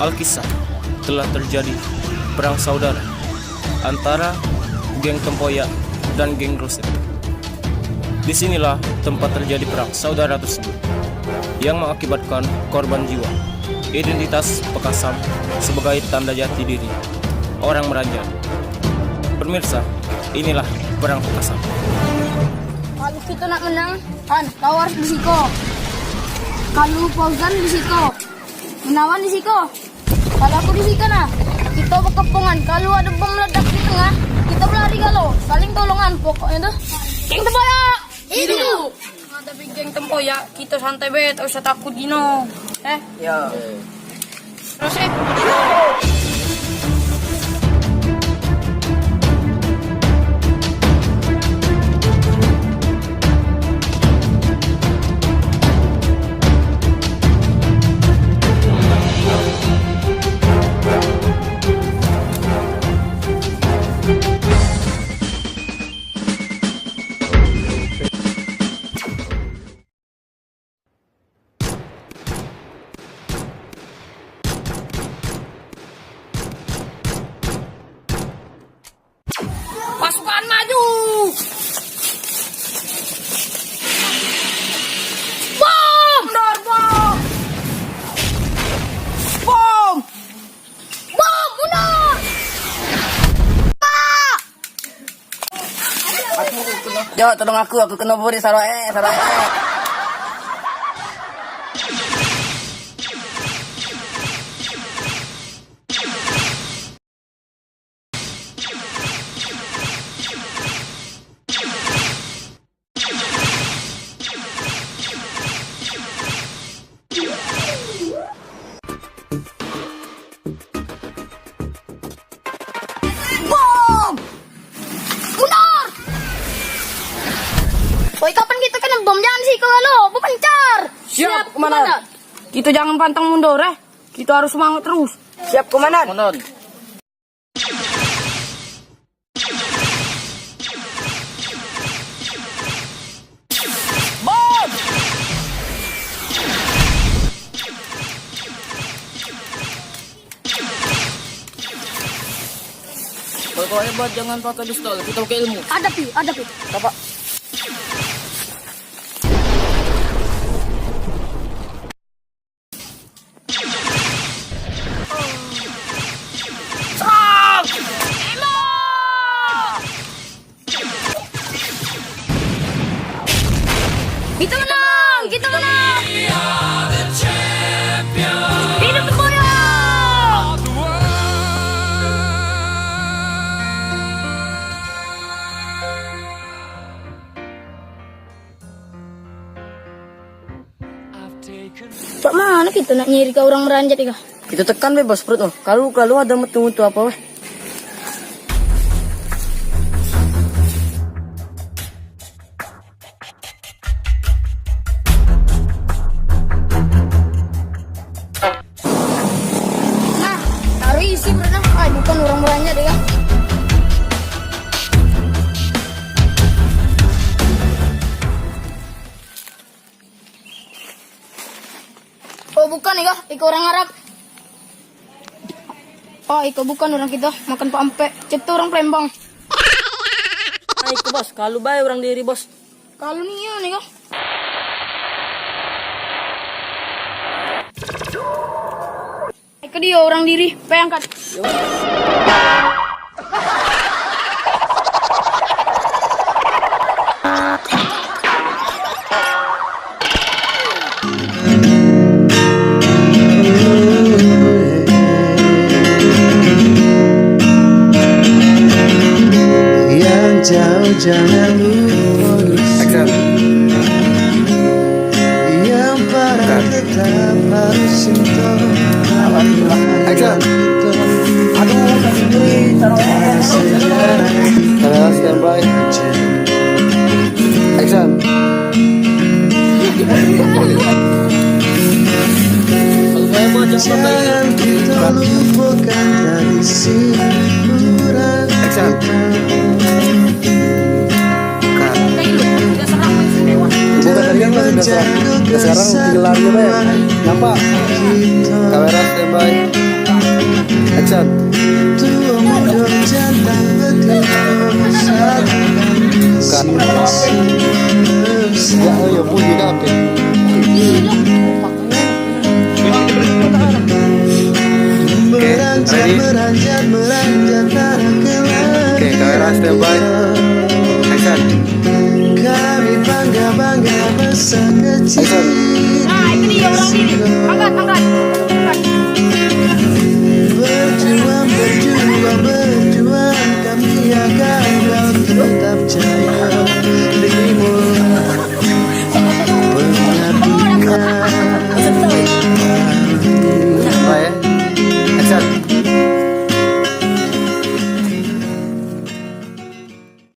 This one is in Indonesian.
Alkisah telah terjadi perang saudara antara geng Tempoyak dan geng Roset. Disinilah tempat terjadi perang saudara tersebut yang mengakibatkan korban jiwa. Identitas Pekasam sebagai tanda jati diri orang Meranjan. Pemirsa, inilah perang Pekasam. Kalau kita nak menang, kan kau harus bersiko. Kalau Fauzan bersiko, Menawan bersiko. Kalau aku bersiko nah, kita berkepungan. Kalau ada bom meledak di tengah, kita berlari kalau saling tolongan. Pokoknya tuh, geng Tempoyak hidup. Tapi geng Tempoyak kita santai bet, tak usah takut gino. Ya. Terus pasukan maju. Bom! Bom! Bom! Bom! Mundur! Yo, tolong aku kena buri saroe. Bom! Mundur! Woi, kapan kita kena bom? Jangan sih kalau berpencar. Siap, Komandan. Kita jangan pantang mundur Kita harus semangat terus. Siap, Komandan. Bom! Kalau hebat jangan pakai pistol, kita pakai ilmu. Hadapi. Bapak. Kita menang! Hidup Tempoyak! Cok mana kita nak nyiri ke orang Meranjat ya? Kita tekan bebas perut Kalau ada mutu-mutu apa weh. Nah, taruh isi berenang. Bukan orang Meranjat ya. Oh bukan ya, Iko orang Arab. Oh Iko bukan orang kita, makan pampe. Cetu orang Palembang. Itu bos, kalau baik orang diri bos. Kalau nih ya nih Iko dia orang diri, bayangkan. Jauh jangan lupa yang parah tetap harus sentuh. Aduh, sakit diri, Kalau standby. Action. Jangan kita lupakan tradisi murah kita. Sekarang tinggal lari ya. Nampak? Kamera standby. Action. Tua muda jantan betina bersatukan visi-misi. Ya, ayo bunyi kabeh. Beranjak, beranjak, beranjak tanah ke langit. Oke, kamera standby. Action. Kami bangga-bangga masa kecil. Action.